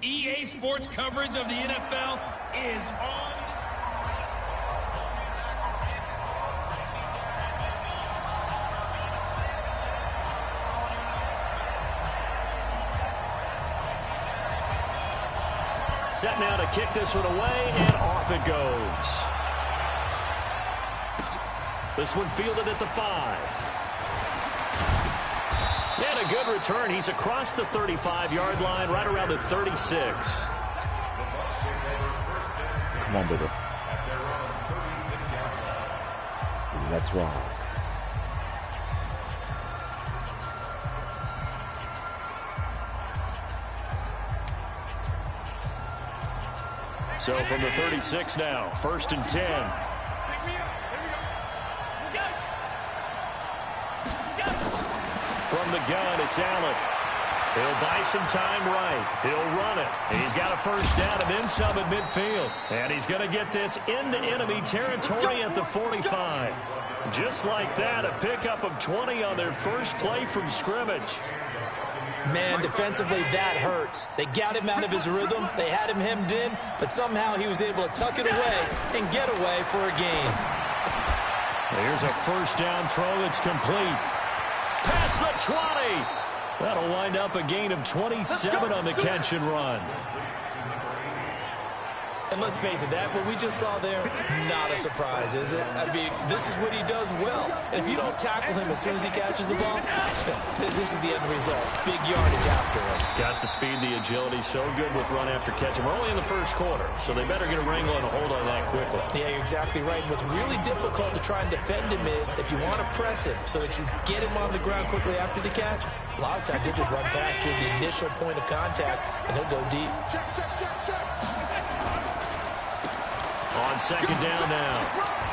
EA Sports coverage of the NFL is on. Set now to kick this one away, and off it goes. This one fielded at the 5. And a good return. He's across the 35-yard line, right around the 36. Come on, baby. That's wrong. So from the 36 now, 1st and 10. From the gun, it's Allen. He'll buy some time right. He'll run it. He's got a first down and then some at midfield. And he's going to get this into enemy territory at the 45. Just like that, a pickup of 20 on their first play from scrimmage. Man, defensively, that hurts. They got him out of his rhythm. They had him hemmed in, but somehow he was able to tuck it away and get away for a gain. Here's a first down throw that's complete. Past the 20. That'll wind up a gain of 27 on the catch and run. And let's face it, that what we just saw there, not a surprise, is it? I mean, this is what he does well. And if you don't tackle him as soon as he catches the ball, this is the end result. Big yardage afterwards. Got the speed, the agility, so good with run after catch. And we're only in the first quarter, so they better get a wrangle and a hold on that quickly. Yeah, you're exactly right. What's really difficult to try and defend him is if you want to press him so that you get him on the ground quickly after the catch, a lot of times he'll just run past you at the initial point of contact, and he'll go deep. On second down now,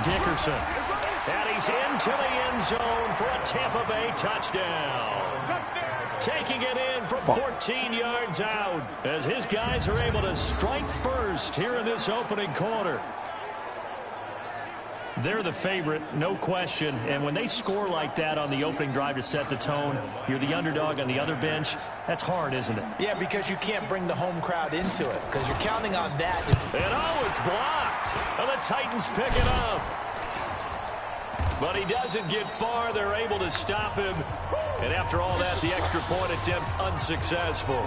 Dickerson. And he's into the end zone for a Tampa Bay touchdown. Taking it in from 14 yards out as his guys are able to strike first here in this opening quarter. They're the favorite, no question. And when they score like that on the opening drive to set the tone, you're the underdog on the other bench. That's hard, isn't it? Yeah, because you can't bring the home crowd into it because you're counting on that. And oh, it's blocked. And the Titans pick it up. But he doesn't get far. They're able to stop him. And after all that, the extra point attempt unsuccessful.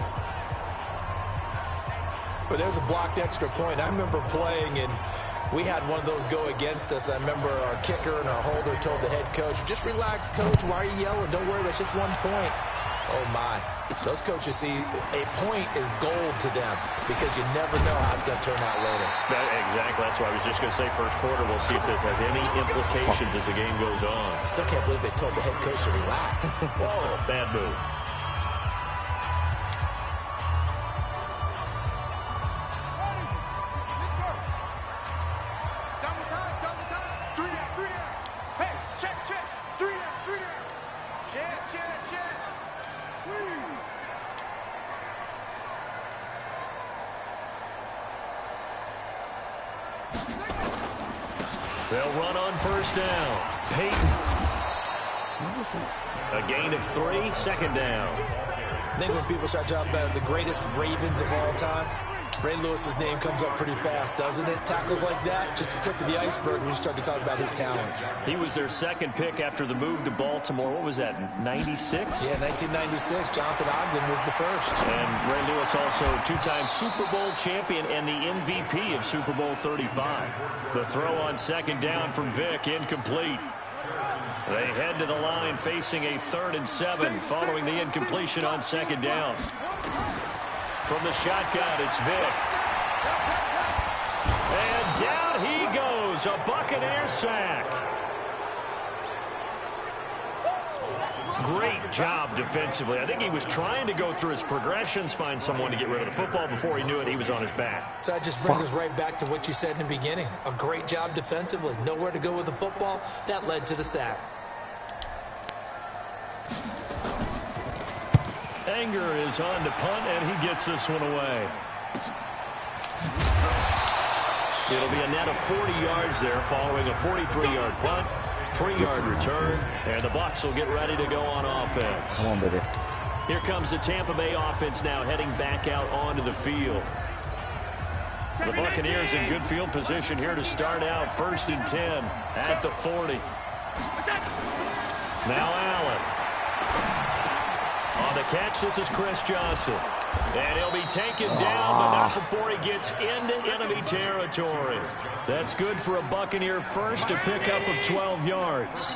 But there's a blocked extra point. I remember playing and we had one of those go against us. I remember our kicker and our holder told the head coach, just relax, coach. Why are you yelling? Don't worry, it's just 1 point. Oh, my. Those coaches see a point is gold to them because you never know how it's going to turn out later. Exactly. That's why I was just going to say first quarter. We'll see if this has any implications as the game goes on. I still can't believe they told the head coach to relax. Whoa, bad move. They'll run on first down. Peyton. A gain of 3, second down. I think when people start talking about the greatest Ravens of all time, Ray Lewis's name comes up pretty fast, doesn't it? Tackles like that, just the tip of the iceberg when you start to talk about his talents. He was their second pick after the move to Baltimore. What was that, 96? Yeah, 1996. Jonathan Ogden was the first. And Ray Lewis also two-time Super Bowl champion and the MVP of Super Bowl 35. The throw on second down from Vick, incomplete. They head to the line facing a 3rd and 7 following the incompletion on second down. From the shotgun, it's Vick. And down he goes, a Buccaneer sack. Great job defensively. I think he was trying to go through his progressions, find someone to get rid of the football. Before he knew it, he was on his back. So that just brings us right back to what you said in the beginning. A great job defensively. Nowhere to go with the football. That led to the sack. Anger is on to punt, and he gets this one away. It'll be a net of 40 yards there following a 43-yard punt, 3-yard return, and the Bucs will get ready to go on offense. Come on, baby. Here comes the Tampa Bay offense now heading back out onto the field. The Buccaneers in good field position here to start out. 1st and 10 at the 40. Now Allen. On the catch, this is Chris Johnson. And he'll be taken down, but not before he gets into enemy territory. That's good for a Buccaneer first, a pickup of 12 yards.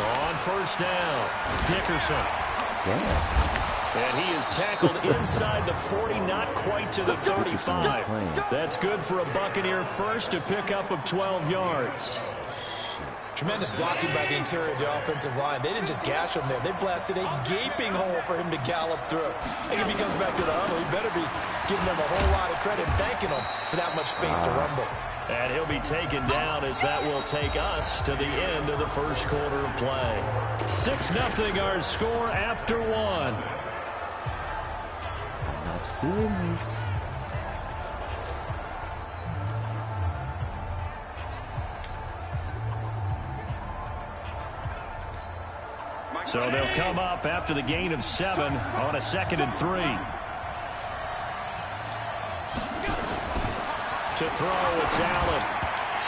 On 1st down, Dickerson. And he is tackled inside the 40, not quite to the 35. That's good for a Buccaneer first, a pickup of 12 yards. Tremendous blocking by the interior of the offensive line. They didn't just gash him there. They blasted a gaping hole for him to gallop through. I think if he comes back to the huddle, he better be giving them a whole lot of credit and thanking them for that much space to rumble. And he'll be taken down as that will take us to the end of the first quarter of play. 6-0 our score after 1. I'm not feeling this. So they'll come up after the gain of 7 on a 2nd and 3. To throw, it's Allen.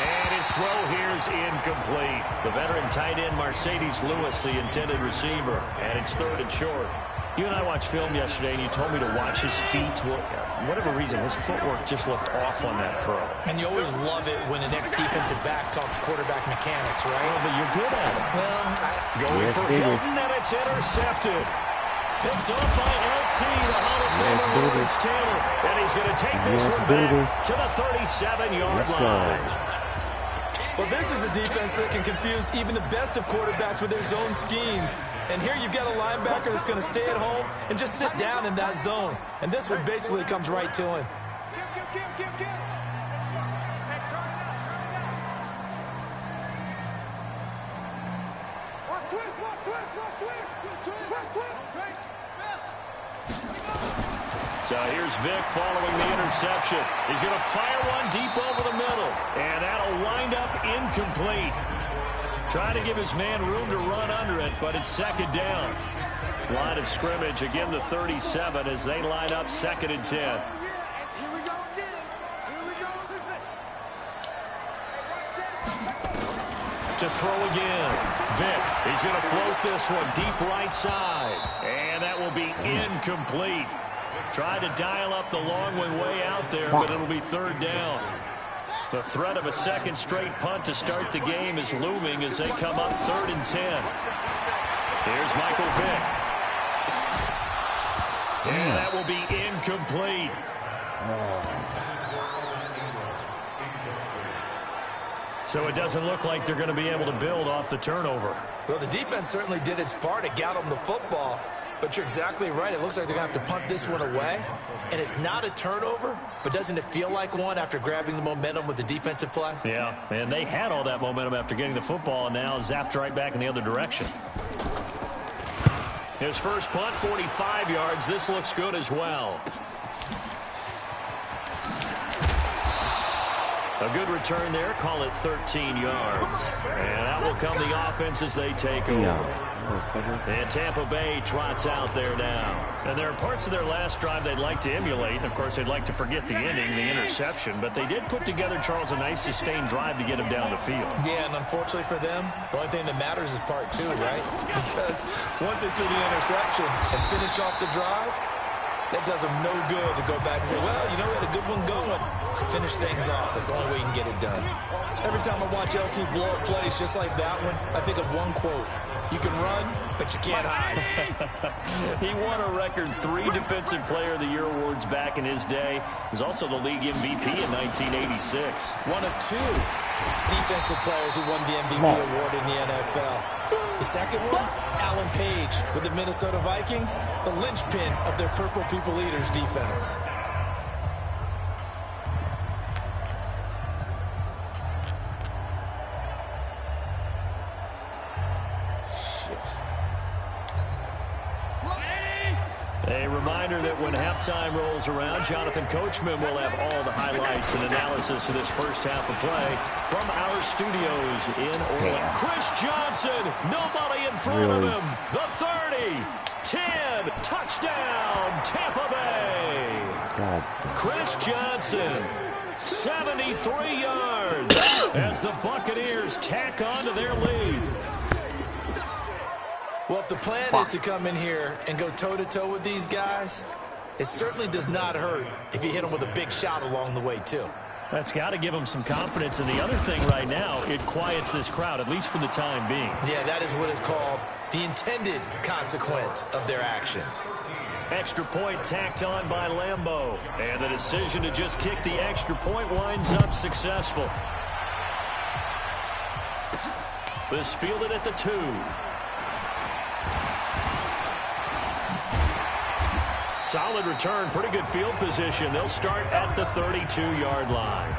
And his throw here is incomplete. The veteran tight end Mercedes Lewis, the intended receiver. And it's 3rd and short. You and I watched film yesterday, and you told me to watch his feet. Well, for whatever reason, his footwork just looked off on that throw. And you always love it when the next defensive back talks quarterback mechanics, right? Well, but you're good at it. Well, going for Hilton, and it's intercepted. Picked up by LT, the Hall of Famer Lawrence Taylor. And he's going to take this one back to the 37-yard line. Well, this is a defense that can confuse even the best of quarterbacks with their zone schemes. And here you've got a linebacker that's going to stay at home and just sit down in that zone. And this one basically comes right to him. So here's Vic following the interception. He's going to fire one deep over the middle. And that'll wind up incomplete. Trying to give his man room to run under it, but it's 2nd down. Line of scrimmage, again the 37 as they line up 2nd and 10. To throw again. Vic, he's going to float this one deep right side. And that will be incomplete. Tried to dial up the long one way out there, but it'll be 3rd down. The threat of a 2nd straight punt to start the game is looming as they come up 3rd and 10. Here's Michael Vick. And that will be incomplete. So it doesn't look like they're going to be able to build off the turnover. Well, the defense certainly did its part to get them the football. But you're exactly right. It looks like they're going to have to punt this one away. And it's not a turnover, but doesn't it feel like one after grabbing the momentum with the defensive play? Yeah, and they had all that momentum after getting the football and now zapped right back in the other direction. His first punt, 45 yards. This looks good as well. A good return there. Call it 13 yards. And that will come the offense as they take over. And Tampa Bay trots out there now. And there are parts of their last drive they'd like to emulate. Of course, they'd like to forget the ending, the interception. But they did put together, Charles, a nice sustained drive to get him down the field. Yeah, and unfortunately for them, the only thing that matters is part 2, right? Because once they threw the interception and finished off the drive, that does them no good to go back and say, well, you know, we had a good one going. Finish things off. That's the only way you can get it done. Every time I watch LT blow up plays just like that one, I think of one quote. You can run, but you can't hide. He won a record 3 Defensive Player of the Year awards back in his day. He was also the league MVP in 1986. One of 2 defensive players who won the MVP award in the NFL. The second one, Alan Page with the Minnesota Vikings, the linchpin of their Purple People Eaters defense. A reminder that when Halftime rolls around. Jonathan Coachman will have all the highlights and analysis of this first half of play from our studios in Orlando. Chris Johnson, nobody in front of him. The 30, 10, touchdown, Tampa Bay. Chris Johnson, 73 yards as the Buccaneers tack on to their lead. Well, if the plan is to come in here and go toe-to-toe with these guys, it certainly does not hurt if you hit them with a big shot along the way, too. That's got to give them some confidence. And the other thing right now, it quiets this crowd, at least for the time being. Yeah, that is what is called the intended consequence of their actions. Extra point tacked on by Lambeau. And the decision to just kick the extra point winds up successful. This fielded at the 2. Solid return, pretty good field position. They'll start at the 32-yard line.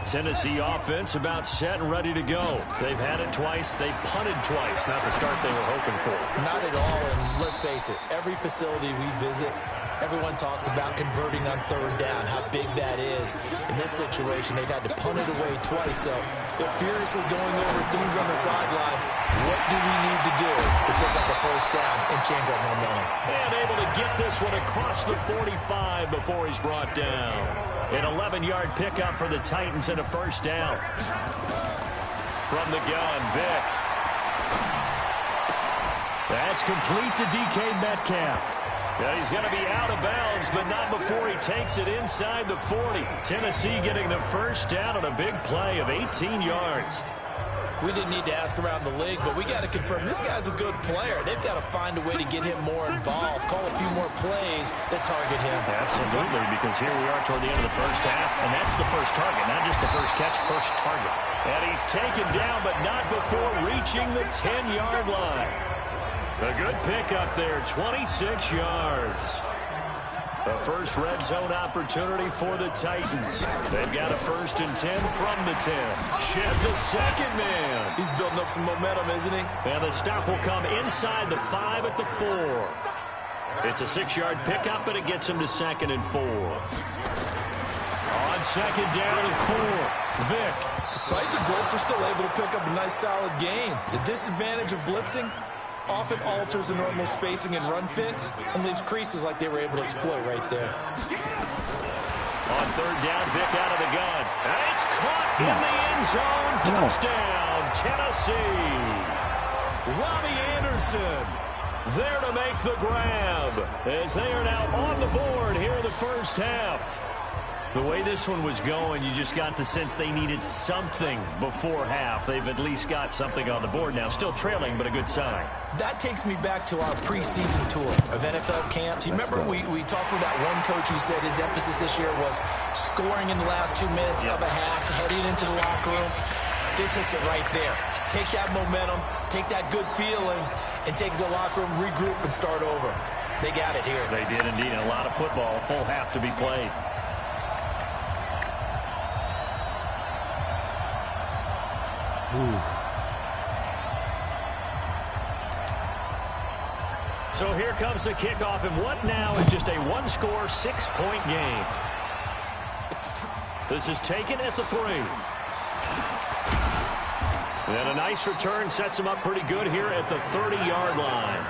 Tennessee offense about set and ready to go. They've had it twice. They've punted twice. Not the start they were hoping for. Not at all, and let's face it, every facility we visit, everyone talks about converting on third down, how big that is. In this situation, they've had to punt it away twice, so they're furiously going over things on the sidelines. What do we need to do to pick up a first down and change our momentum? And able to get this one across the 45 before he's brought down. An 11-yard pickup for the Titans and a first down. From the gun, Vick. That's complete to DK Metcalf. Yeah, he's going to be out of bounds, but not before he takes it inside the 40. Tennessee getting the first down on a big play of 18 yards. We didn't need to ask around the league, but we got to confirm this guy's a good player. They've got to find a way to get him more involved, call a few more plays that target him. Absolutely, because here we are toward the end of the first half, and that's the first target, not just the first catch, first target. And he's taken down, but not before reaching the 10-yard line. A good pickup there, 26 yards. The first red zone opportunity for the Titans. They've got a 1st and 10 from the 10. Sheds a second man. He's building up some momentum, isn't he? And the stop will come inside the 5 at the 4. It's a 6-yard pickup, and it gets him to 2nd and 4. On 2nd down and 4. Vick. Despite the blitz, they're still able to pick up a nice solid gain. The disadvantage of blitzing often alters the normal spacing and run fits and leaves creases like they were able to exploit right there. On 3rd down, Vick out of the gun. And it's caught in the end zone. Touchdown, Tennessee. Robbie Anderson there to make the grab as they are now on the board here in the first half. The way this one was going, you just got the sense they needed something before half. They've at least got something on the board now. Still trailing, but a good sign. That takes me back to our preseason tour of NFL camps. You remember we talked with that one coach who said his emphasis this year was scoring in the last 2 minutes of a half, heading into the locker room. This hits it right there. Take that momentum, take that good feeling, and take it to the locker room, regroup, and start over. They got it here. They did indeed. A lot of football, a full half to be played. So here comes the kickoff, and what now is just a one-score, 6-point game. This is taken at the 3. And a nice return sets him up pretty good here at the 30-yard line.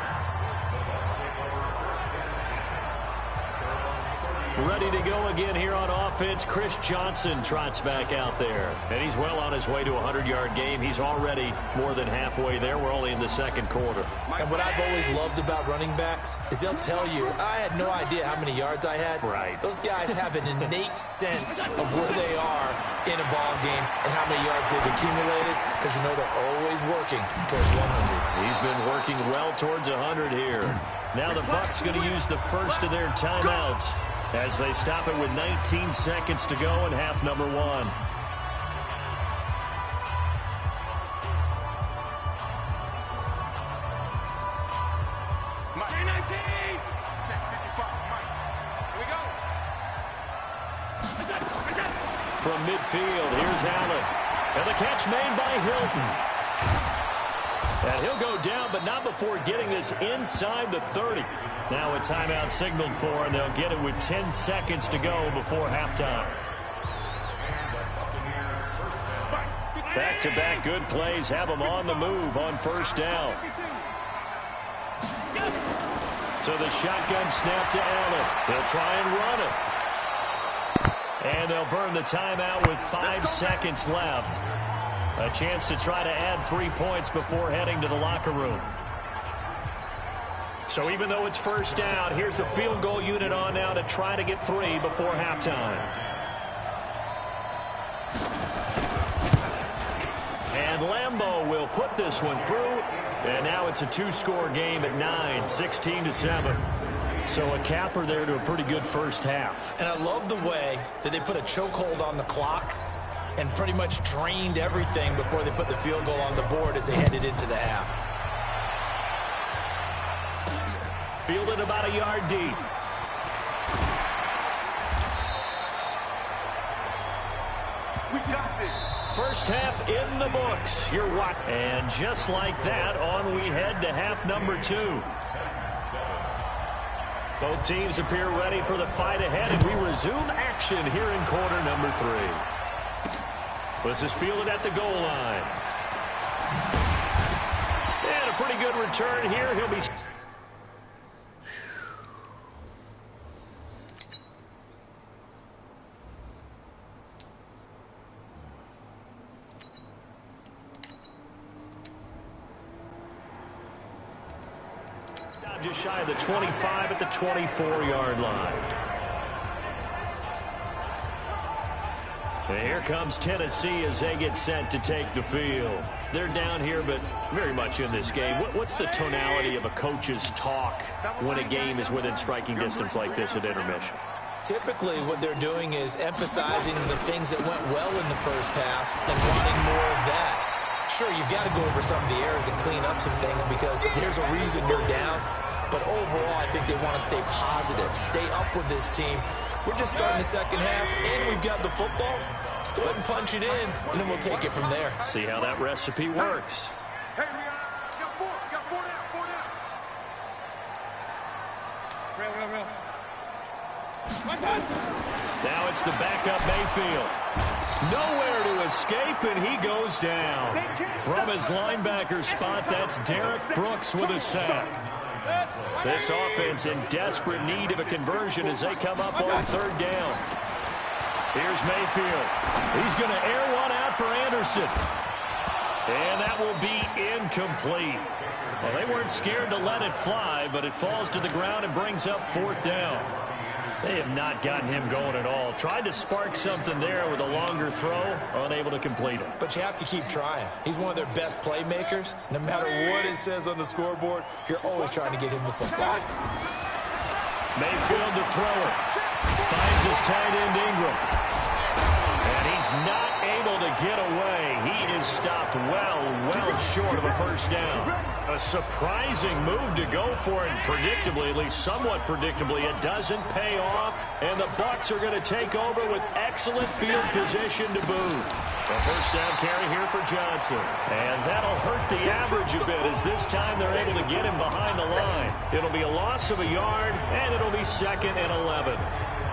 Ready to go again here on offense. Chris Johnson trots back out there. And he's well on his way to a 100-yard game. He's already more than halfway there. We're only in the 2nd quarter. And what I've always loved about running backs is they'll tell you, I had no idea how many yards I had. Right. Those guys have an innate sense of where they are in a ball game and how many yards they've accumulated, because you know they're always working towards 100. He's been working well towards 100 here. Now the Bucs going to use the first of their timeouts as they stop it with 19 seconds to go in half number 1. From midfield, here's Allen. And the catch made by Hilton. And he'll go down, but not before getting this inside the 30. Now a timeout signaled for, and they'll get it with 10 seconds to go before halftime. Back-to-back good plays have them on the move on first down. So the shotgun snap to Allen. They'll try and run it. And they'll burn the timeout with 5 seconds left. A chance to try to add 3 points before heading to the locker room. So even though it's first down, here's the field goal unit on now to try to get 3 before halftime. And Lambeau will put this one through. And now it's a 2-score game at 9, 16-7. So a capper there to a pretty good first half. And I love the way that they put a chokehold on the clock and pretty much drained everything before they put the field goal on the board as they headed into the half. Fielded about a yard deep. We got this. First half in the books. You're what? And just like that, on we head to half number 2. Both teams appear ready for the fight ahead, and we resume action here in quarter number 3. This is fielded at the goal line. And a pretty good return here. He'll be... just shy of the 25 at the 24-yard line. And here comes Tennessee as they get set to take the field. They're down here, but very much in this game. What's the tonality of a coach's talk when a game is within striking distance like this at intermission? Typically, what they're doing is emphasizing the things that went well in the first half and wanting more of that. Sure, you've got to go over some of the errors and clean up some things because there's a reason you're down. But overall, I think they want to stay positive, stay up with this team. We're just starting the second half, and we've got the football. Let's go ahead and punch it in, and then we'll take it from there. See how that recipe works. Hey, we got 4. Got 4 down. Real. Now it's the backup Mayfield. Nowhere to escape, and he goes down. From his linebacker spot, that's Derek Brooks with a sack. This offense in desperate need of a conversion as they come up on third down. Here's Mayfield. He's going to air one out for Anderson. And that will be incomplete. Well, they weren't scared to let it fly, but it falls to the ground and brings up fourth down. They have not gotten him going at all. Tried to spark something there with a longer throw, unable to complete it. But you have to keep trying. He's one of their best playmakers. No matter what it says on the scoreboard, you're always trying to get him the football. Mayfield to throw it. Finds his tight end Ingram. And he's not able to get away. He is stopped well short of a first down. A surprising move to go for it. Predictably, at least somewhat predictably, it doesn't pay off. And the Bucs are going to take over with excellent field position to boot. A first down carry here for Johnson. And that'll hurt the average a bit as this time they're able to get him behind the line. It'll be a loss of a yard, and it'll be 2nd and 11.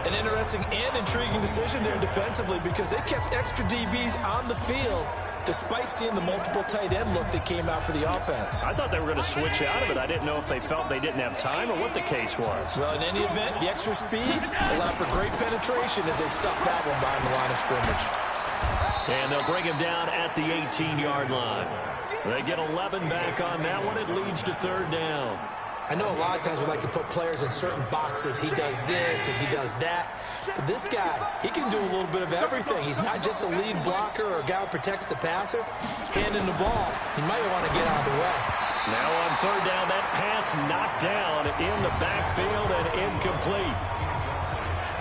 An interesting and intriguing decision there defensively because they kept extra DBs on the field despite seeing the multiple tight end look that came out for the offense. I thought they were going to switch out of it. I didn't know if they felt they didn't have time or what the case was. Well, in any event, the extra speed allowed for great penetration as they stuffed that one behind the line of scrimmage. And they'll bring him down at the 18-yard line. They get 11 back on that one. It leads to third down. I know a lot of times we like to put players in certain boxes. He does this and he does that. But this guy, he can do a little bit of everything. He's not just a lead blocker or a guy who protects the passer. Handing the ball, he might want to get out of the way. Now on third down, that pass knocked down in the backfield and incomplete.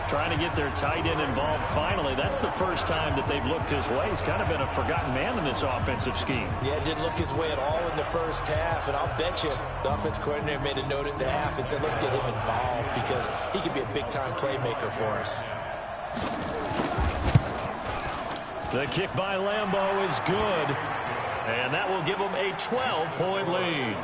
Trying to get their tight end involved finally. That's the first time that they've looked his way. He's kind of been a forgotten man in this offensive scheme. Yeah, it didn't look his way at all in the first half. And I'll bet you the offense coordinator made a note at the half and said, let's get him involved because he could be a big-time playmaker for us. The kick by Lambeau is good. And that will give them a 12-point lead.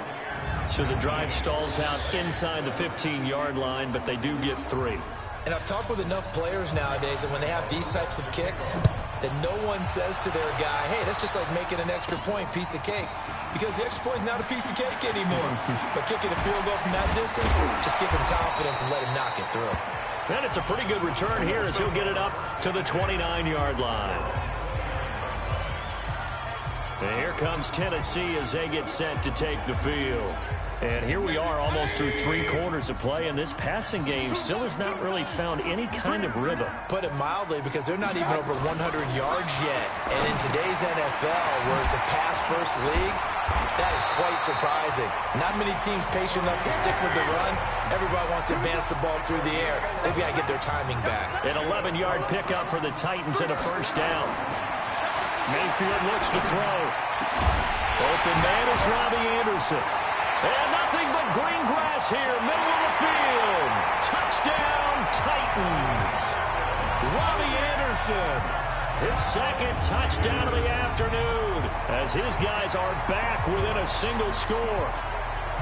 So the drive stalls out inside the 15-yard line, but they do get 3. And I've talked with enough players nowadays that when they have these types of kicks, that no one says to their guy, hey, that's just like making an extra point, piece of cake. Because the extra point is not a piece of cake anymore. But kicking a field goal from that distance, just give him confidence and let him knock it through. And it's a pretty good return here as he'll get it up to the 29-yard line. And here comes Tennessee as they get set to take the field. And here we are almost through 3 quarters of play, and this passing game still has not really found any kind of rhythm. Put it mildly, because they're not even over 100 yards yet. And in today's NFL, where it's a pass-first league, that is quite surprising. Not many teams patient enough to stick with the run. Everybody wants to advance the ball through the air. They've got to get their timing back. An 11-yard pickup for the Titans and a first down. Mayfield looks to throw. Open man is Robbie Anderson. And nothing but green grass here, middle of the field. Touchdown, Titans. Robbie Anderson, his second touchdown of the afternoon, as his guys are back within a single score.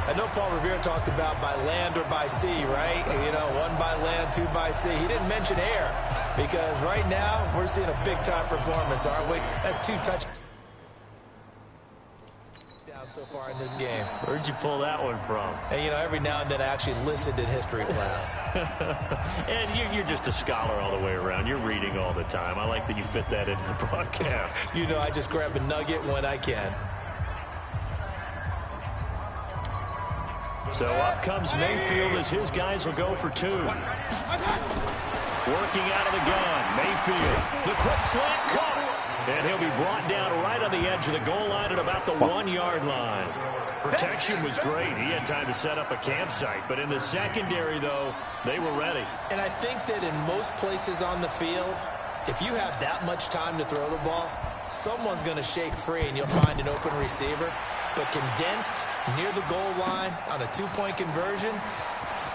I know Paul Revere talked about by land or by sea, right? You know, 1 by land, 2 by sea. He didn't mention air, because right now we're seeing a big-time performance, aren't we? That's 2 touchdowns so far in this game. Where'd you pull that one from? And, you know, every now and then I actually listened in history class. And you're just a scholar all the way around. You're reading all the time. I like that you fit that into the broadcast. You know, I just grab a nugget when I can. So up comes Mayfield as his guys will go for 2. Working out of the gun, Mayfield. The quick slant cut. And he'll be brought down right on the edge of the goal line at about the 1-yard line. Protection was great. He had time to set up a campsite. But in the secondary, though, they were ready. And I think that in most places on the field, if you have that much time to throw the ball, someone's going to shake free and you'll find an open receiver. But condensed near the goal line on a 2-point conversion,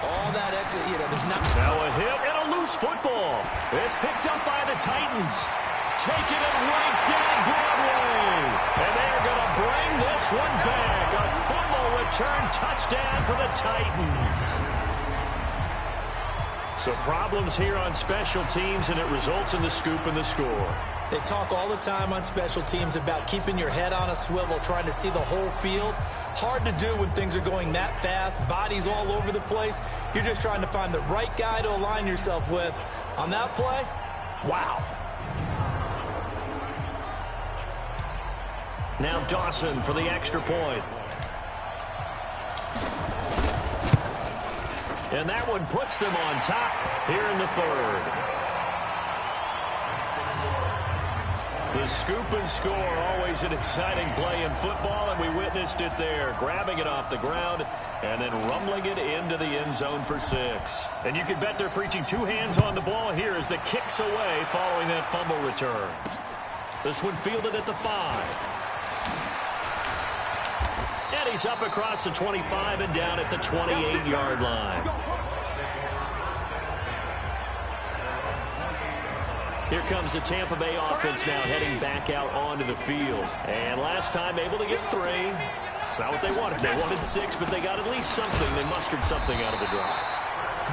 all that exit, you know, there's not. Now a hit and a loose football. It's picked up by the Titans. Taking it right down Broadway. And they're going to bring this one back. A fumble return touchdown for the Titans. So problems here on special teams, and it results in the scoop and the score. They talk all the time on special teams about keeping your head on a swivel, trying to see the whole field. Hard to do when things are going that fast, bodies all over the place. You're just trying to find the right guy to align yourself with. On that play, wow. Now Dawson for the extra point. And that one puts them on top here in the 3rd. The scoop and score, always an exciting play in football, and we witnessed it there. Grabbing it off the ground and then rumbling it into the end zone for 6. And you can bet they're preaching 2 hands on the ball here as the kick's away following that fumble return. This one fielded at the 5. And he's up across the 25 and down at the 28-yard line. Here comes the Tampa Bay offense now heading back out onto the field. And last time able to get 3. It's not what they wanted. They wanted 6, but they got at least something. They mustered something out of the drive.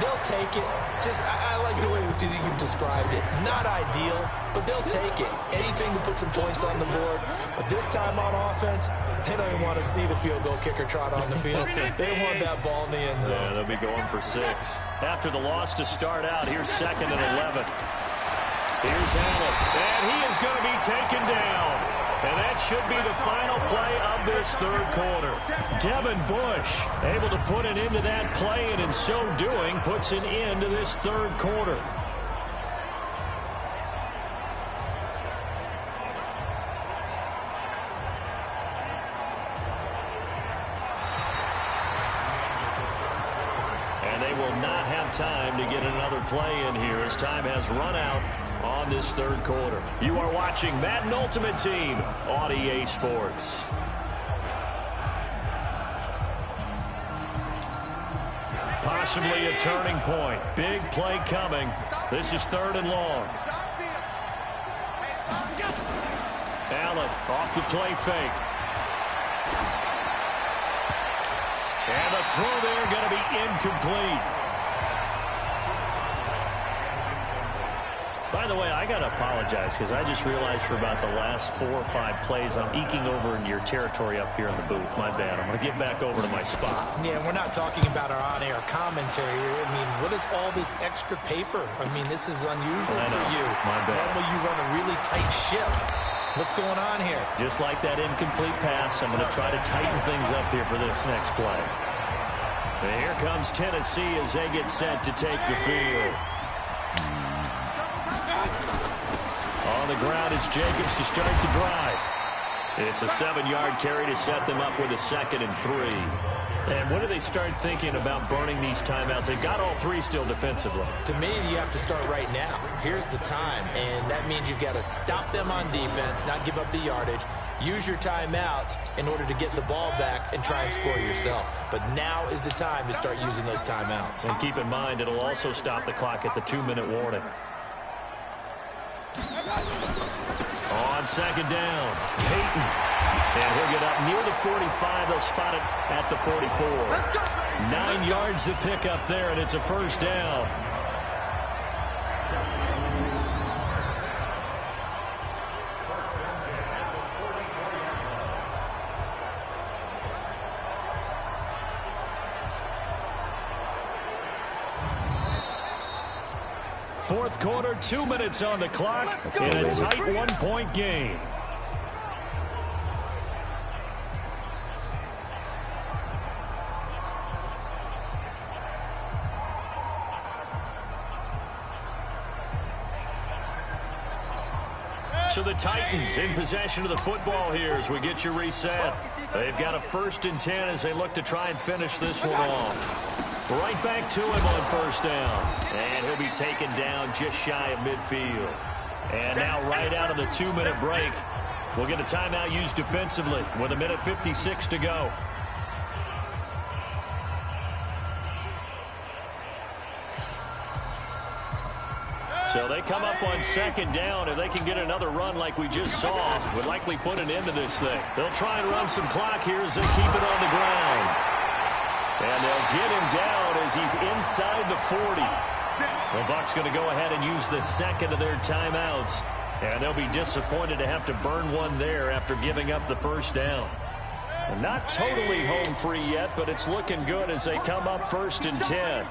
They'll take it. I like the way you've described it. Not ideal, but they'll take it. Anything to put some points on the board. But this time on offense, they don't even want to see the field goal kicker trot on the field. They want that ball in the end zone. Yeah, they'll be going for 6. After the loss to start out, here's 2nd and 11. Here's Allen, and he is going to be taken down. And that should be the final play of this 3rd quarter. Devin Bush able to put an end to that play, and in so doing, puts an end to this 3rd quarter. And they will not have time to get another play in here as time has run out on this 3rd quarter. You are watching Madden Ultimate Team on EA Sports. Possibly a turning point. Big play coming. This is 3rd and long. Allen off the play fake. throw there going to be incomplete. By the way, I got to apologize because I just realized for about the last 4 or 5 plays I'm eking over into your territory up here in the booth. My bad. I'm going to get back over to my spot. Yeah, we're not talking about our on-air commentary. I mean, what is all this extra paper? I mean, this is unusual for you. My bad. Normally you run a really tight ship. What's going on here? Just like that incomplete pass, I'm going to try to tighten things up here for this next play. And here comes Tennessee as they get set to take the field. On the ground, it's Jacobs to start the drive. It's a 7-yard carry to set them up with a 2nd and 3. And when do they start thinking about burning these timeouts? They've got all 3 still defensively. To me, you have to start right now. Here's the time, and that means you've got to stop them on defense, not give up the yardage, use your timeouts in order to get the ball back and try and score yourself. But now is the time to start using those timeouts. And keep in mind, it'll also stop the clock at the 2-minute warning. On 2nd down, Peyton. And he'll get up near the 45. They'll spot it at the 44. 9 yards to pick up there, and it's a 1st down. Fourth quarter, 2 minutes on the clock in a tight 1-point game. So the Titans in possession of the football here as we get you reset. They've got a 1st and 10 as they look to try and finish this one off. Right back to him on 1st down. And he'll be taken down just shy of midfield. And now right out of the 2-minute break, we'll get a timeout used defensively with 1:56 to go. So they come up on 2nd down. If they can get another run like we just saw, would likely put an end to this thing. They'll try and run some clock here as they keep it on the ground. And they'll get him down as he's inside the 40. The Bucs going to go ahead and use the 2nd of their timeouts. And they'll be disappointed to have to burn one there after giving up the 1st down. And not totally home free yet, but it's looking good as they come up 1st and 10.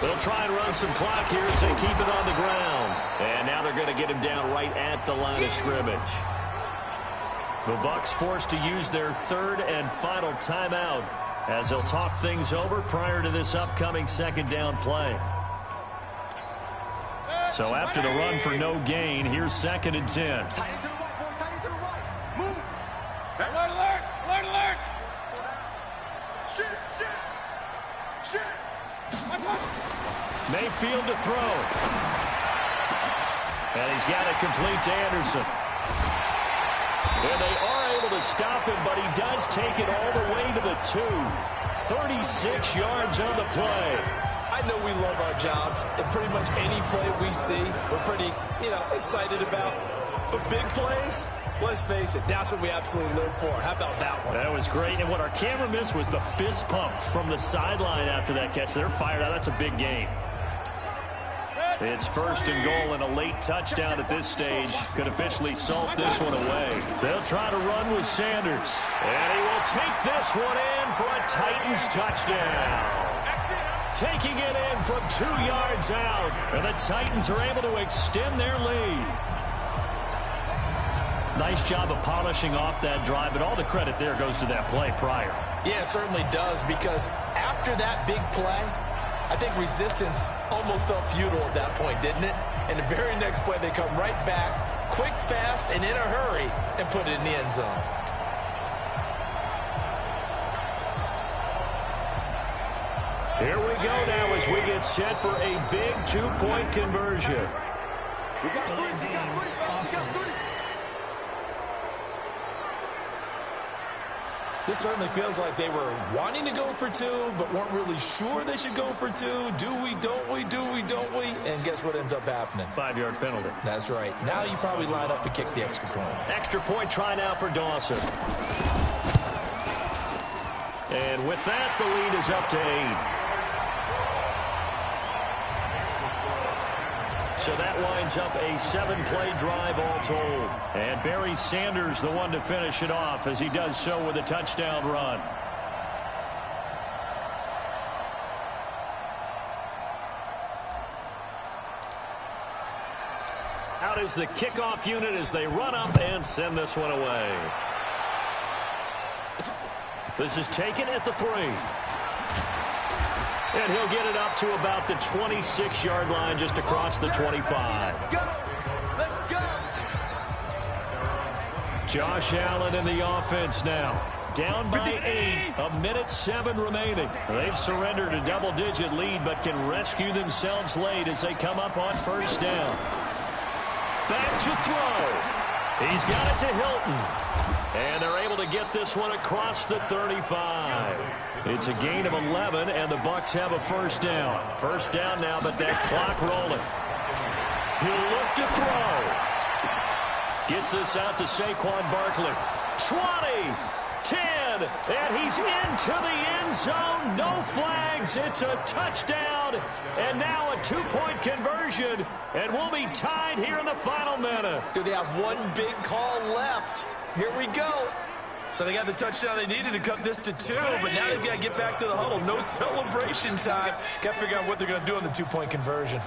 They'll try and run some clock here as they keep it on the ground. And now they're going to get him down right at the line of scrimmage. The Bucs forced to use their 3rd and final timeout as they'll talk things over prior to this upcoming 2nd down play. So after the run for no gain, here's 2nd and 10. Tight to the right, boy. Tight to the right. Move. Alert, alert, alert, alert. Shit. Mayfield to throw. And he's got it complete to Anderson. And they are able to stop him, but he does take it all the way to the 2. 36 yards on the play. I know we love our jobs, and pretty much any play we see, we're pretty, excited about. But big plays, let's face it, that's what we absolutely live for. How about that one? That was great. And what our camera missed was the fist pump from the sideline after that catch. They're fired out. That's a big game. It's 1st and goal, and a late touchdown at this stage could officially salt this one away. They'll try to run with Sanders. And he will take this one in for a Titans touchdown. Taking it in from 2 yards out. And the Titans are able to extend their lead. Nice job of polishing off that drive, but all the credit there goes to that play prior. Yeah, it certainly does, because after that big play, I think resistance almost felt futile at that point, didn't it? And the very next play, they come right back, quick, fast, and in a hurry, and put it in the end zone. Here we go now as we get set for a big 2-point conversion. We got 3. This certainly feels like they were wanting to go for two, but weren't really sure they should go for two. Do we, don't we, do we, don't we? And guess what ends up happening? 5-yard penalty. That's right. Now you probably line up to kick the extra point. Extra point try now for Dawson. And with that, the lead is up to 8. So that winds up a 7-play drive all told. And Barry Sanders the one to finish it off as he does so with a touchdown run. Out is the kickoff unit as they run up and send this one away. This is taken at the 3. And he'll get it up to about the 26-yard line just across the 25. Let's go. Josh Allen in the offense now. Down by 8, 1:07 remaining. They've surrendered a double-digit lead but can rescue themselves late as they come up on first down. Back to throw. He's got it to Hilton. And they're able to get this one across the 35. It's a gain of 11, and the Bucs have a first down. First down now, but that clock rolling. He'll look to throw. Gets this out to Saquon Barkley. 20, 10, and he's into the end zone. No flags. It's a touchdown, and now a 2-point conversion, and we'll be tied here in the final minute. Do they have one big call left? Here we go. So they got the touchdown they needed to cut this to 2, but now they've got to get back to the huddle. No celebration time. Got to figure out what they're going to do on the 2-point conversion.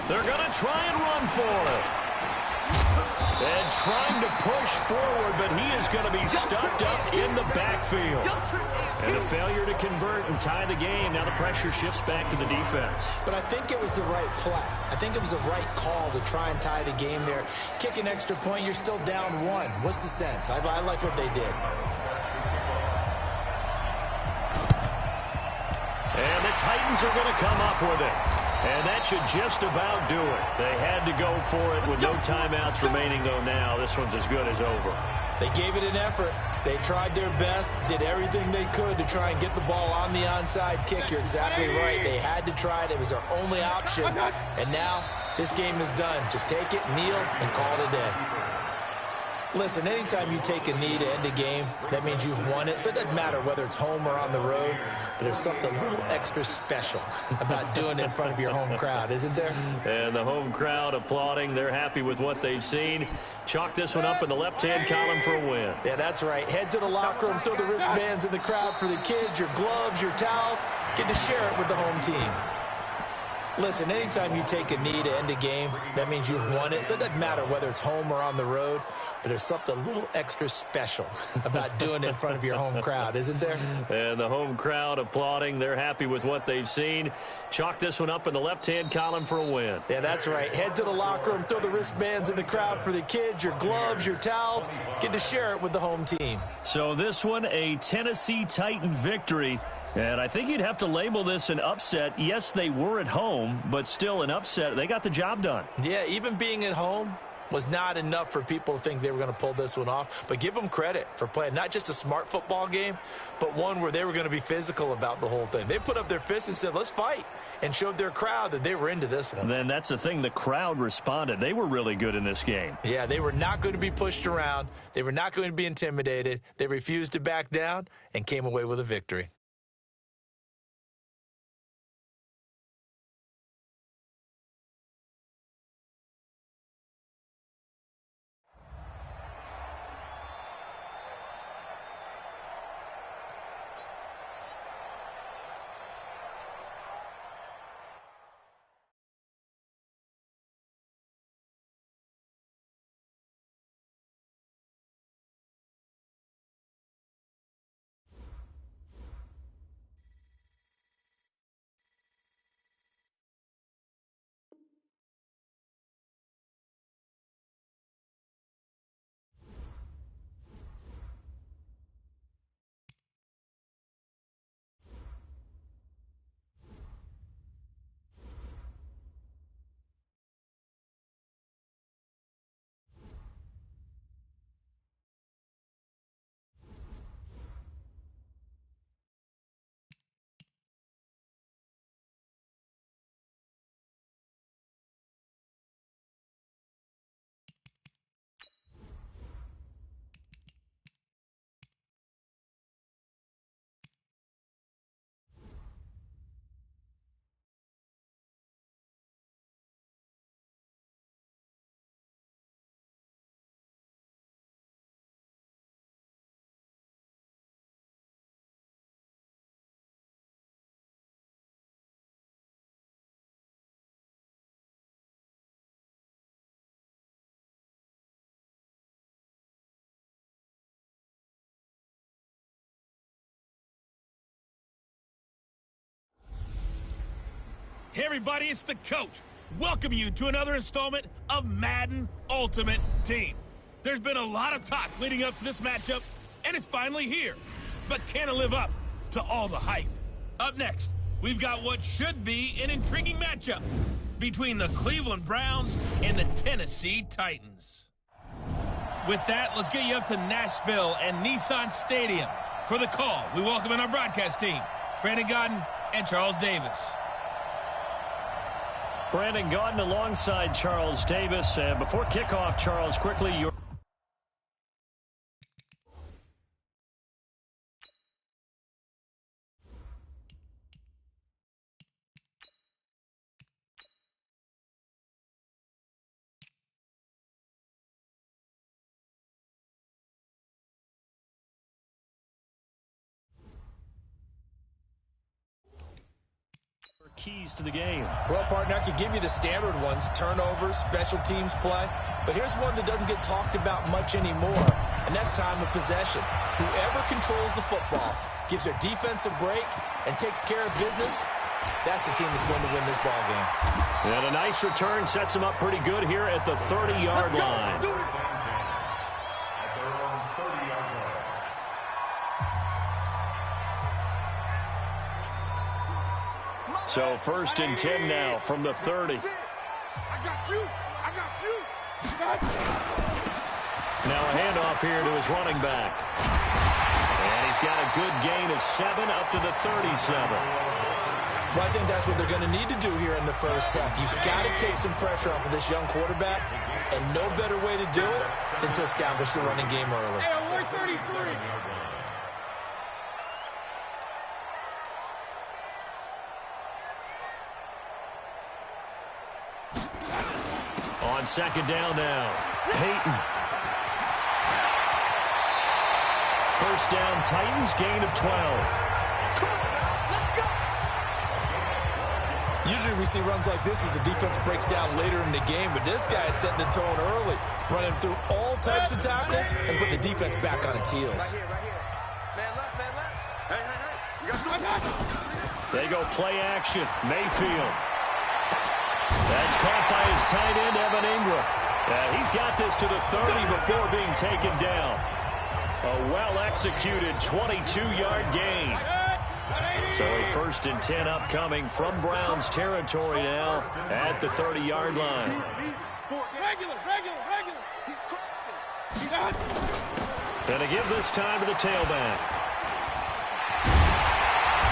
They're going to try and run for it. And trying to push forward, but he is going to be stuffed up in the backfield. And a failure to convert and tie the game. Now the pressure shifts back to the defense. But I think it was the right play. I think it was the right call to try and tie the game there. Kick an extra point, you're still down 1. What's the sense? I like what they did. And the Titans are going to come up with it. And that should just about do it. They had to go for it with no timeouts remaining, though now this one's as good as over. They gave it an effort. They tried their best, did everything they could to try and get the ball on the onside kick. You're exactly right. They had to try it. It was their only option. And now this game is done. Just take it, kneel, and call it a day. Listen, anytime you take a knee to end a game, that means you've won it. So it doesn't matter whether it's home or on the road, but there's something a little extra special about doing it in front of your home crowd, isn't there? And the home crowd applauding. They're happy with what they've seen. Chalk this one up in the left-hand column for a win. Yeah, that's right. Head to the locker room, throw the wristbands in the crowd for the kids, your gloves, your towels. Get to share it with the home team. Listen, anytime you take a knee to end a game, that means you've won it. So it doesn't matter whether it's home or on the road, but there's something a little extra special about doing it in front of your home crowd, isn't there? And the home crowd applauding. They're happy with what they've seen. Chalk this one up in the left-hand column for a win. Yeah, that's right. Head to the locker room, throw the wristbands in the crowd for the kids, your gloves, your towels. Get to share it with the home team. So this one, a Tennessee Titan victory. And I think you'd have to label this an upset. Yes, they were at home, but still an upset. They got the job done. Yeah, even being at home was not enough for people to think they were going to pull this one off. But give them credit for playing not just a smart football game, but one where they were going to be physical about the whole thing. They put up their fists and said, let's fight, and showed their crowd that they were into this one. Then that's the thing. The crowd responded. They were really good in this game. Yeah, they were not going to be pushed around. They were not going to be intimidated. They refused to back down and came away with a victory. Hey everybody, it's the coach. Welcome you to another installment of Madden Ultimate Team. There's been a lot of talk leading up to this matchup, and it's finally here. But can it live up to all the hype? Up next, we've got what should be an intriguing matchup between the Cleveland Browns and the Tennessee Titans. With that, let's get you up to Nashville and Nissan Stadium. For the call, we welcome in our broadcast team, Brandon Godden and Charles Davis. Brandon Godden alongside Charles Davis. Before kickoff, Charles, quickly, your keys to the game. Well, partner, I could give you the standard ones, turnovers, special teams play, but here's one that doesn't get talked about much anymore, and that's time of possession. Whoever controls the football, gives their defense a break, and takes care of business, that's the team that's going to win this ball game. And a nice return sets him up pretty good here at the 30-yard line. So first and 10 now from the 30. I got you. I got you. Now a handoff here to his running back. And he's got a good gain of 7 up to the 37. Well, I think that's what they're going to need to do here in the first half. You've got to take some pressure off of this young quarterback, and no better way to do it than to establish the running game early. Hey, 133. On second down now, Peyton. First down, Titans, gain of 12. Usually we see runs like this as the defense breaks down later in the game, but this guy is setting the tone early, running through all types of tackles and putting the defense back on its heels. Man left, man left. Hey. You got They go play action, Mayfield. That's caught by his tight end, Evan Ingram. He's got this to the 30 before being taken down. A well-executed 22-yard gain. So a first and 10 upcoming from Browns territory now at the 30-yard line. Regular. He's crossing. Gonna give this time to the tailback.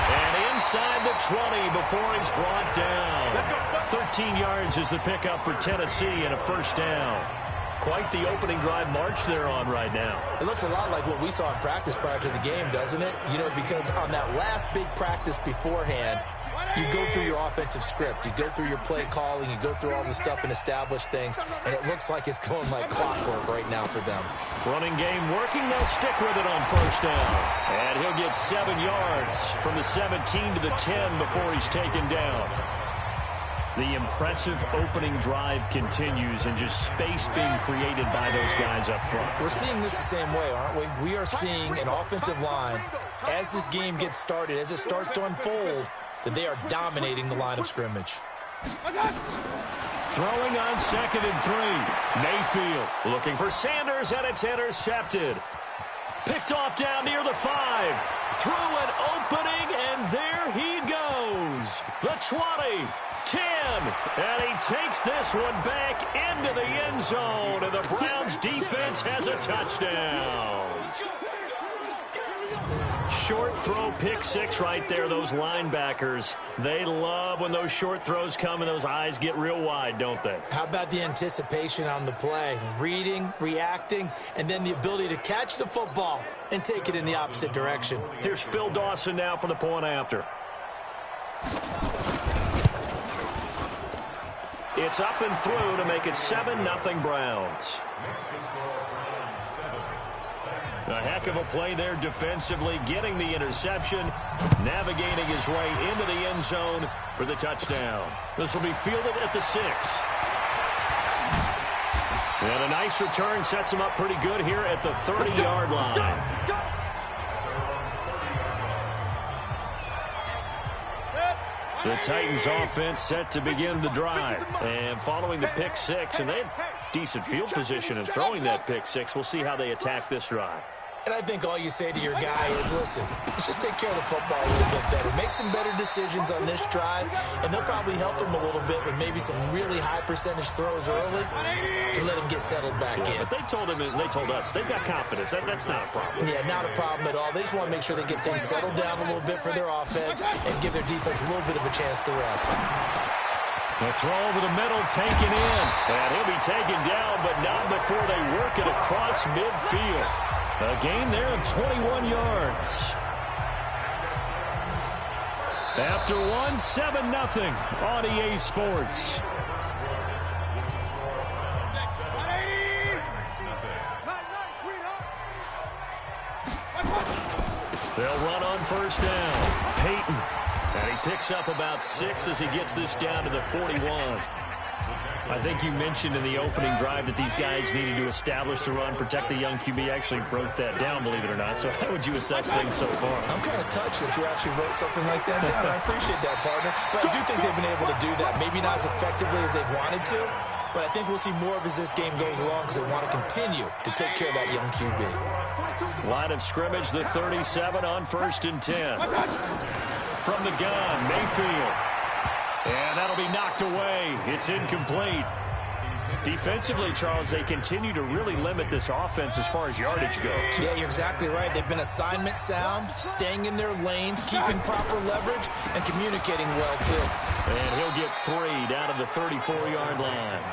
And inside the 20 before he's brought down. 13 yards is the pickup for Tennessee and a first down. Quite the opening drive march they're on right now. It looks a lot like what we saw in practice prior to the game, doesn't it? You know, because on that last big practice beforehand, you go through your offensive script. You go through your play calling. You go through all the stuff and establish things. And it looks like it's going like clockwork right now for them. Running game working. They'll stick with it on first down. And he'll get 7 yards from the 17 to the 10 before he's taken down. The impressive opening drive continues and just space being created by those guys up front. We're seeing this the same way, aren't we? We are seeing an offensive line, as this game gets started, as it starts to unfold, that they are dominating the line of scrimmage. Throwing on second and 3. Mayfield looking for Sanders, and it's intercepted. Picked off down near the 5. Through an opening, and there he goes. The 20. 10, and he takes this one back into the end zone, and the Browns defense has a touchdown. Short throw, pick 6 right there. Those linebackers, they love when those short throws come and those eyes get real wide, don't they? How about the anticipation on the play? Reading, reacting, and then the ability to catch the football and take it in the opposite direction. Here's Phil Dawson now for the point after. It's up and through to make it 7-0 Browns. A heck of a play there defensively, getting the interception, navigating his way into the end zone for the touchdown. This will be fielded at the 6. And a nice return sets him up pretty good here at the 30-yard line. The Titans offense set to begin the drive. And following the pick six, and they had decent field position in throwing that pick six. We'll see how they attack this drive. And I think all you say to your guy is, listen, let's just take care of the football a little bit better. Make some better decisions on this drive, and they'll probably help him a little bit with maybe some really high percentage throws early to let him get settled back in. But they told him, and they told us, they've got confidence. That's not a problem. Yeah, not a problem at all. They just want to make sure they get things settled down a little bit for their offense and give their defense a little bit of a chance to rest. The throw over the middle, taken in. And he'll be taken down, but not before they work it across midfield. A gain there of 21 yards. After one, 7-0 on EA Sports. They'll run on first down. Peyton. And he picks up about 6 as he gets this down to the 41. I think you mentioned in the opening drive that these guys needed to establish the run, protect the young QB. Actually broke that down, believe it or not. So how would you assess things so far? I'm kind of touched that you actually wrote something like that down. I appreciate that, partner. But I do think they've been able to do that. Maybe not as effectively as they've wanted to, but I think we'll see more of as this game goes along because they want to continue to take care of that young QB. Line of scrimmage, the 37 on 1st and 10. From the gun, Mayfield. And that'll be knocked away. It's incomplete. Defensively, Charles, they continue to really limit this offense as far as yardage goes. Yeah, you're exactly right. They've been assignment sound, staying in their lanes, keeping proper leverage, and communicating well, too. And he'll get 3 down to the 34-yard line.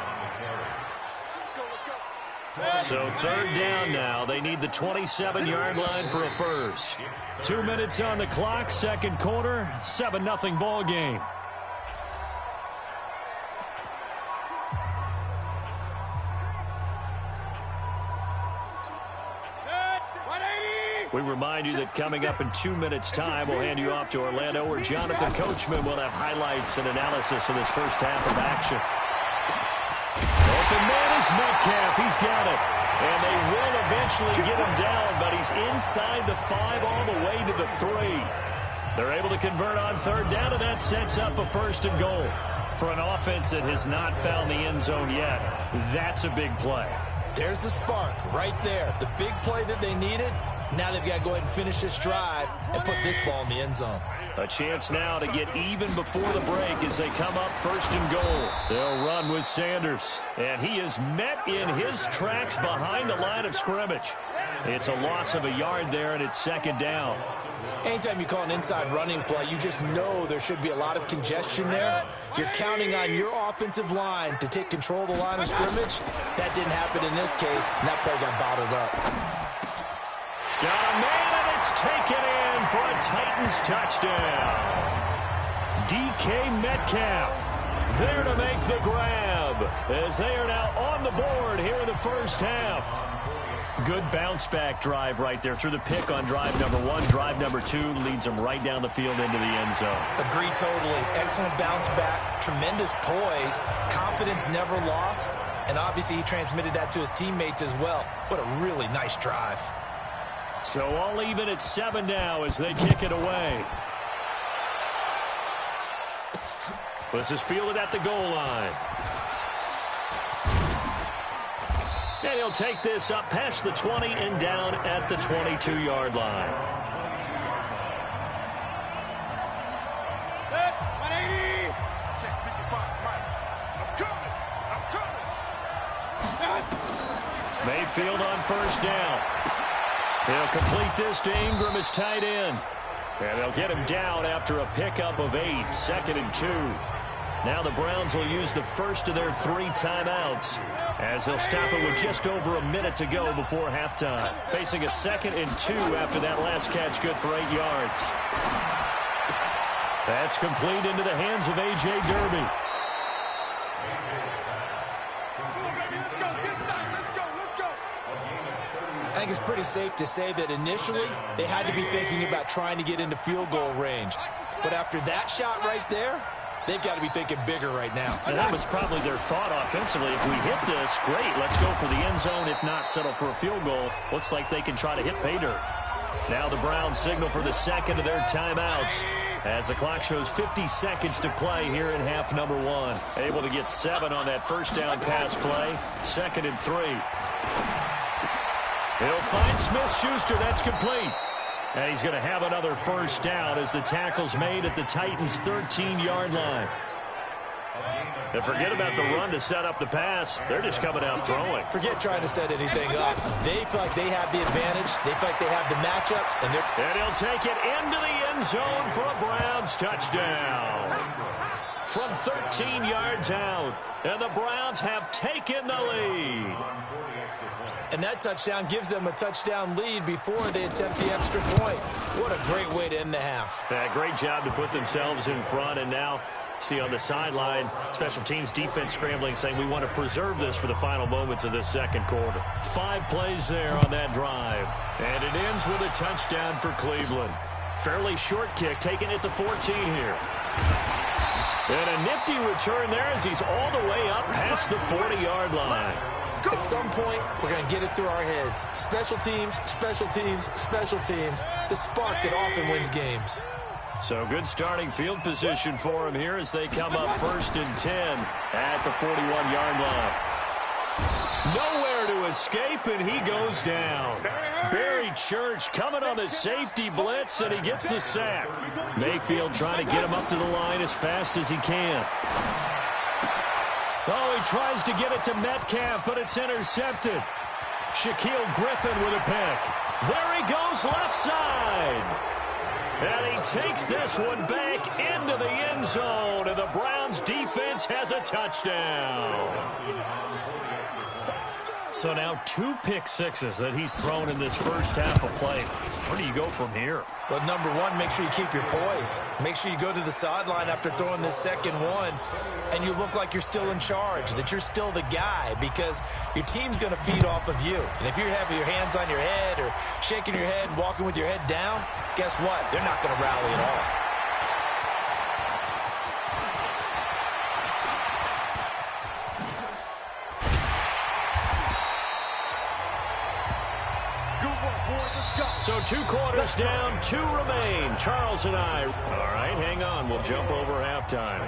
So 3rd down now. They need the 27-yard line for a first. 2 minutes on the clock, 2nd quarter, 7-0 ball game. We remind you that coming up in 2 minutes' time, we'll hand you off to Orlando, where Jonathan Coachman will have highlights and analysis of this first half of action. Open man is Metcalf. He's got it. And they will eventually get him down, but he's inside the 5 all the way to the 3. They're able to convert on 3rd down, and that sets up a 1st and goal. For an offense that has not found the end zone yet, that's a big play. There's the spark right there. The big play that they needed. Now they've got to go ahead and finish this drive and put this ball in the end zone. A chance now to get even before the break as they come up 1st and goal. They'll run with Sanders. And he is met in his tracks behind the line of scrimmage. It's a loss of a yard there, and it's 2nd down. Anytime you call an inside running play, you just know there should be a lot of congestion there. You're counting on your offensive line to take control of the line of scrimmage. That didn't happen in this case, and that play got bottled up. Got a man, and it's taken in for a Titans touchdown. DK Metcalf there to make the grab as they are now on the board here in the first half. Good bounce-back drive right there through the pick on drive number 1. Drive number 2 leads them right down the field into the end zone. Agree totally. Excellent bounce back, tremendous poise, confidence never lost, and obviously he transmitted that to his teammates as well. What a really nice drive. So all even at 7 now as they kick it away. This is fielded at the goal line. And he'll take this up past the 20 and down at the 22-yard line. Mayfield on 1st down. He'll complete this to Ingram as tight end. And they'll get him down after a pickup of 8, 2nd and 2. Now the Browns will use the first of their 3 timeouts as they'll stop it with just over a minute to go before halftime. Facing a 2nd and 2 after that last catch, good for 8 yards. That's complete into the hands of A.J. Derby. I think it's pretty safe to say that initially they had to be thinking about trying to get into field goal range. But after that shot right there, they've got to be thinking bigger right now. And that was probably their thought offensively. If we hit this, great, let's go for the end zone. If not, settle for a field goal. Looks like they can try to hit pay dirt. Now the Browns signal for the 2nd of their timeouts As the clock shows 50 seconds to play here in half number 1. Able to get 7 on that first down pass play. 2nd and 3. He'll find Smith-Schuster. That's complete. And he's going to have another first down as the tackle's made at the Titans' 13-yard line. And forget about the run to set up the pass. They're just coming out throwing. Forget trying to set anything up. They feel like they have the advantage. They feel like they have the matchups. And he'll take it into the end zone for a Browns touchdown. From 13 yards out. And the Browns have taken the lead. And that touchdown gives them a touchdown lead before they attempt the extra point. What a great way to end the half. Yeah, great job to put themselves in front. And now, see on the sideline, special teams defense scrambling, saying we want to preserve this for the final moments of this second quarter. 5 plays there on that drive. And it ends with a touchdown for Cleveland. Fairly short kick, taken at the 14 here. And a nifty return there as he's all the way up past the 40-yard line. At some point, we're going to get it through our heads. Special teams, special teams, special teams. The spark that often wins games. So good starting field position for him here as they come up 1st and 10 at the 41-yard line. Nowhere to escape, and he goes down. Barry Church coming on the safety blitz, and he gets the sack. Mayfield trying to get him up to the line as fast as he can. Oh, he tries to get it to Metcalf, but it's intercepted. Shaquille Griffin with a pick. There he goes left side. And he takes this one back into the end zone, and the Browns defense has a touchdown. So now 2 pick sixes that he's thrown in this first half of play. Where do you go from here? Well, number one, make sure you keep your poise. Make sure you go to the sideline after throwing this second one, and you look like you're still in charge, that you're still the guy, because your team's going to feed off of you. And if you're having your hands on your head or shaking your head and walking with your head down, guess what? They're not going to rally at all. So 2 quarters down, 2 remain. Charles and I. All right, hang on. We'll jump over halftime.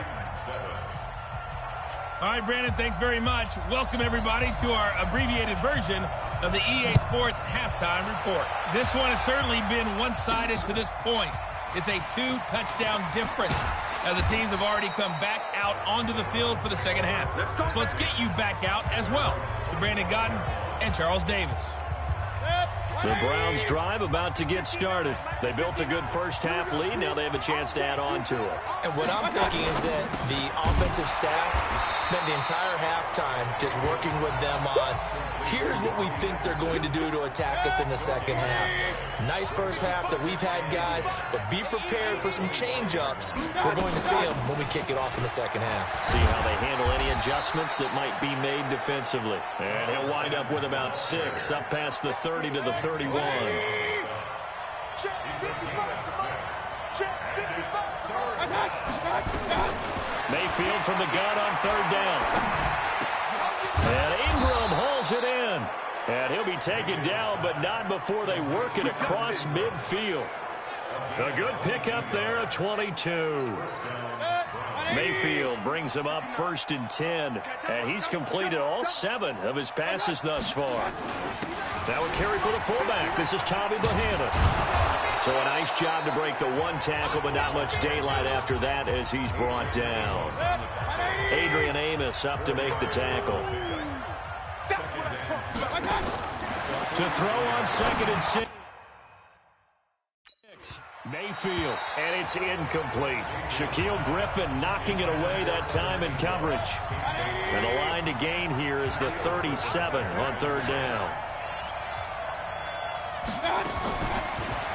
All right, Brandon, thanks very much. Welcome, everybody, to our abbreviated version of the EA Sports Halftime Report. This one has certainly been one-sided to this point. It's a 2-touchdown difference as the teams have already come back out onto the field for the second half. So let's get you back out as well to Brandon Godden and Charles Davis. The Browns drive about to get started. They built a good first half lead. Now they have a chance to add on to it. And what I'm thinking is that the offensive staff spent the entire halftime just working with them on, here's what we think they're going to do to attack us in the second half. Nice first half that we've had, guys, but be prepared for some change-ups. We're going to see them when we kick it off in the second half. See how they handle any adjustments that might be made defensively. And he'll wind up with about 6 up past the 30 to the 31. Mayfield from the gun on 3rd down. And Ingram hauls it in. And he'll be taken down, but not before they work it across midfield. A good pickup there at 22. Mayfield brings him up 1st and 10. And he's completed all 7 of his passes thus far. That would carry for the fullback. This is Tommy Bohanna. So a nice job to break the 1 tackle, but not much daylight after that as he's brought down. Adrian Amos up to make the tackle. To throw on 2nd and 6. Mayfield, and it's incomplete. Shaquille Griffin knocking it away that time in coverage. And the line to gain here is the 37 on 3rd down.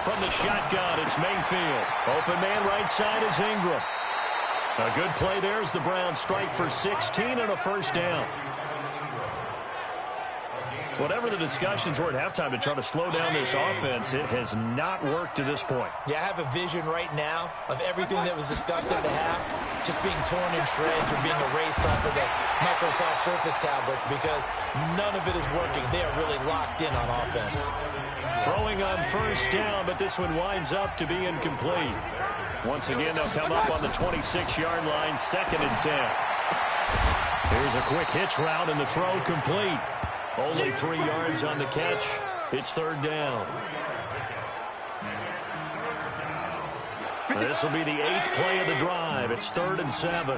From the shotgun, it's Mayfield. Open man right side is Ingram. A good play there as the Browns strike for 16 and a first down. Whatever the discussions were at halftime to try to slow down this offense, it has not worked to this point. Yeah, I have a vision right now of everything that was discussed at the half just being torn in shreds or being erased off of the Microsoft Surface tablets because none of it is working. They are really locked in on offense. Throwing on 1st down, but this one winds up to be incomplete. Once again, they'll come up on the 26-yard line, 2nd and 10. Here's a quick hitch route, and the throw complete. Only 3 yards on the catch. It's 3rd down. This will be the 8th play of the drive. It's 3rd and 7.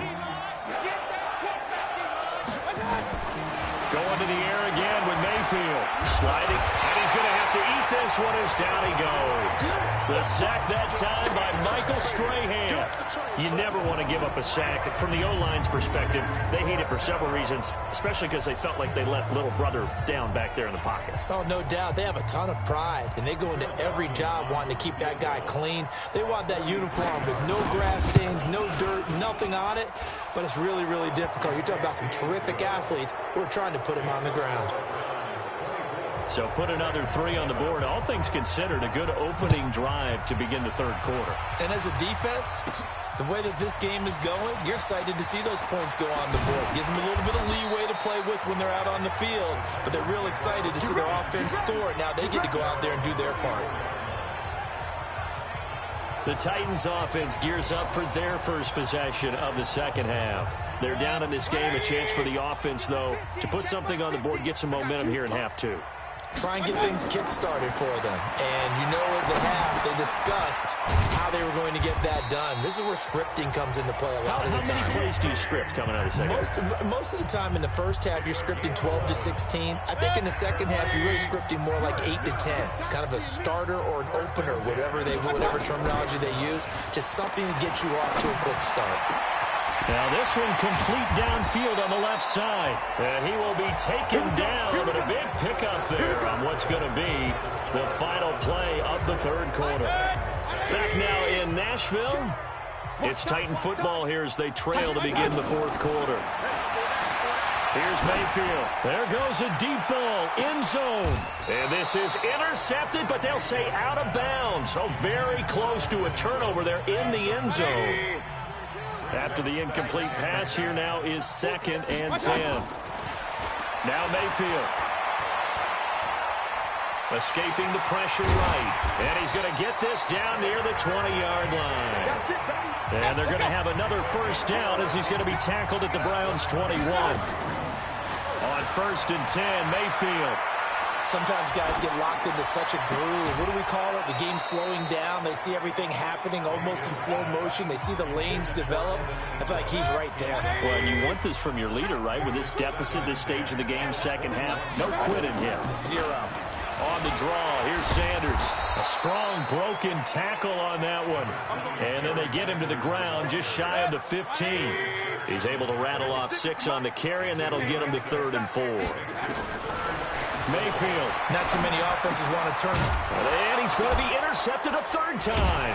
Going to the air again with Mayfield. Sliding, and he's going to have to eat this one as down he goes. The sack that time by Michael Strahan. You never want to give up a sack. From the O-line's perspective, they hate it for several reasons, especially because they felt like they let little brother down back there in the pocket. Oh, no doubt. They have a ton of pride, and they go into every job wanting to keep that guy clean. They want that uniform with no grass stains, no dirt, nothing on it, but it's really, really difficult. You're talking about some terrific athletes who are trying to put him on the ground. So put another 3 on the board. All things considered, a good opening drive to begin the 3rd quarter. And as a defense, the way that this game is going, you're excited to see those points go on the board. Gives them a little bit of leeway to play with when they're out on the field, but they're real excited to see their offense score. Now they get to go out there and do their part. The Titans offense gears up for their first possession of the 2nd half. They're down in this game. A chance for the offense, though, to put something on the board, get some momentum here in half 2. Try and get things kick-started for them. And you know at the half, they discussed how they were going to get that done. This is where scripting comes into play a lot of the time. How many plays do you script coming out of the second? Most of the time in the first half, you're scripting 12 to 16. I think in the second half, you're really scripting more like 8 to 10. Kind of a starter or an opener, whatever terminology they use. Just something to get you off to a quick start. Now this one complete downfield on the left side. And he will be taken down, but a big pickup there on what's going to be the final play of the 3rd quarter. Back now in Nashville. It's Titan football here as they trail to begin the 4th quarter. Here's Mayfield. There goes a deep ball, end zone. And this is intercepted, but they'll say out of bounds. So very close to a turnover there in the end zone. After the incomplete pass, here now is 2nd and 10. Now Mayfield. Escaping the pressure right. And he's going to get this down near the 20-yard line. And they're going to have another 1st down as he's going to be tackled at the Browns' 21. On 1st and 10, Mayfield. Sometimes guys get locked into such a groove. What do we call it? The game slowing down. They see everything happening almost in slow motion. They see the lanes develop. I feel like he's right there. Well, and you want this from your leader, right? With this deficit, this stage of the game, 2nd half. No quitting him. 0. On the draw, here's Sanders. A strong broken tackle on that one. And then they get him to the ground just shy of the 15. He's able to rattle off 6 on the carry, and that'll get him to 3rd and 4. Mayfield. Not too many offenses want to turn. And he's going to be intercepted a 3rd time.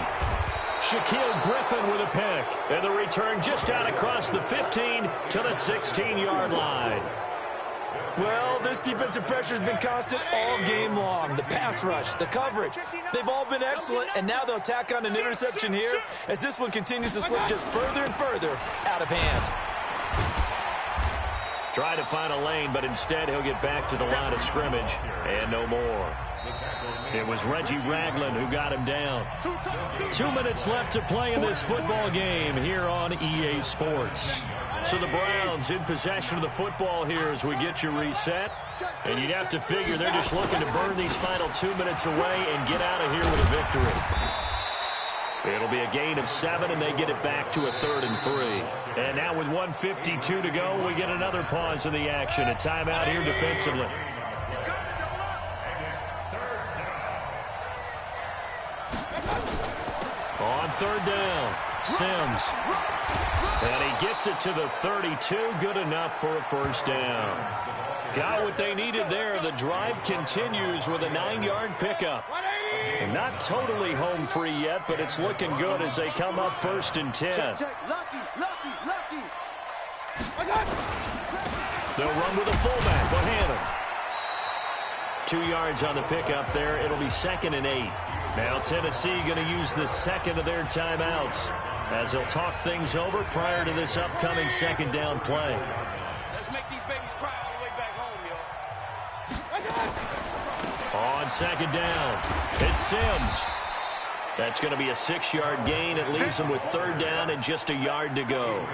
Shaquille Griffin with a pick. And the return just out across the 15 to the 16-yard line. Well, this defensive pressure has been constant all game long. The pass rush, the coverage, they've all been excellent, and now they'll tack on an interception here as this one continues to slip just further and further out of hand. Try to find a lane, but instead he'll get back to the line of scrimmage and no more. It was Reggie Ragland who got him down. 2 minutes left to play in this football game here on EA Sports. So the Browns in possession of the football here as we get you reset. And you'd have to figure they're just looking to burn these final 2 minutes away and get out of here with a victory. It'll be a gain of 7, and they get it back to a 3rd and 3. And now with 1:52 to go, we get another pause in the action. A timeout here defensively. On 3rd down, Sims. And he gets it to the 32. Good enough for a 1st down. Got what they needed there. The drive continues with a 9-yard pickup. And not totally home free yet, but it's looking good as they come up 1st and 10. They'll run with a fullback, Bohannon. 2 yards on the pickup there. It'll be 2nd and 8. Now Tennessee going to use the 2nd of their timeouts as they'll talk things over prior to this upcoming 2nd down play. Let's make these babies cry all the way back home, yo. On 2nd down, it's Sims. That's going to be a 6-yard gain. It leaves them with 3rd down and just a yard to go.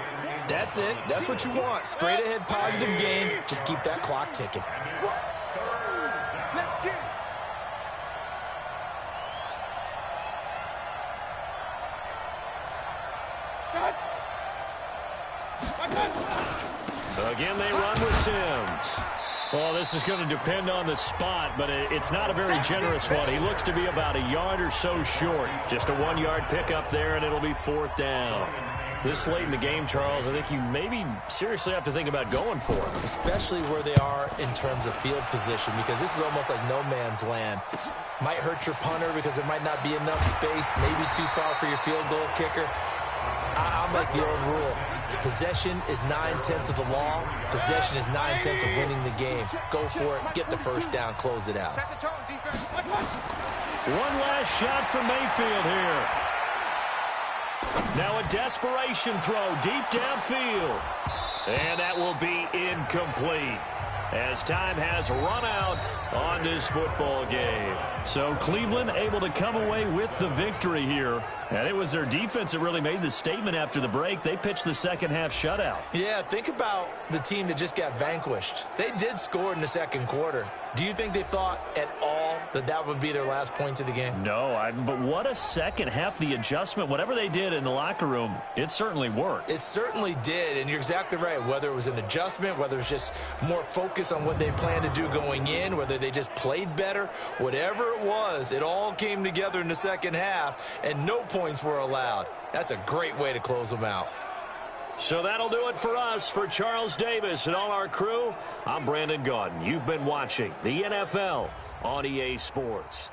That's it. That's what you want. Straight ahead positive gain. Just keep that clock ticking. Let's get it. Again, they run with Sims. Well, this is going to depend on the spot, but it's not a very generous one. He looks to be about a yard or so short. Just a 1-yard pickup there, and it'll be 4th down. This late in the game, Charles, I think you maybe seriously have to think about going for it. Especially where they are in terms of field position, because this is almost like no man's land. Might hurt your punter because there might not be enough space, maybe too far for your field goal kicker. I'll make the old rule. Possession is 9/10 of the law. Possession is 9/10 of winning the game. Go for it. Get the 1st down. Close it out. Set the tone, defense. One last shot for Mayfield here. Now a desperation throw deep downfield. And that will be incomplete, as time has run out on this football game. So Cleveland able to come away with the victory here. And it was their defense that really made the statement after the break. They pitched the second-half shutout. Yeah, think about the team that just got vanquished. They did score in the 2nd quarter. Do you think they thought at all that that would be their last points of the game? No, but what a second half. The adjustment, whatever they did in the locker room, it certainly worked. It certainly did, and you're exactly right. Whether it was an adjustment, whether it was just more focus on what they planned to do going in, whether they just played better, whatever it was, it all came together in the 2nd half, and no points were allowed. That's a great way to close them out. So that'll do it for us. For Charles Davis and all our crew, I'm Brandon Gaudin. You've been watching the NFL on EA Sports.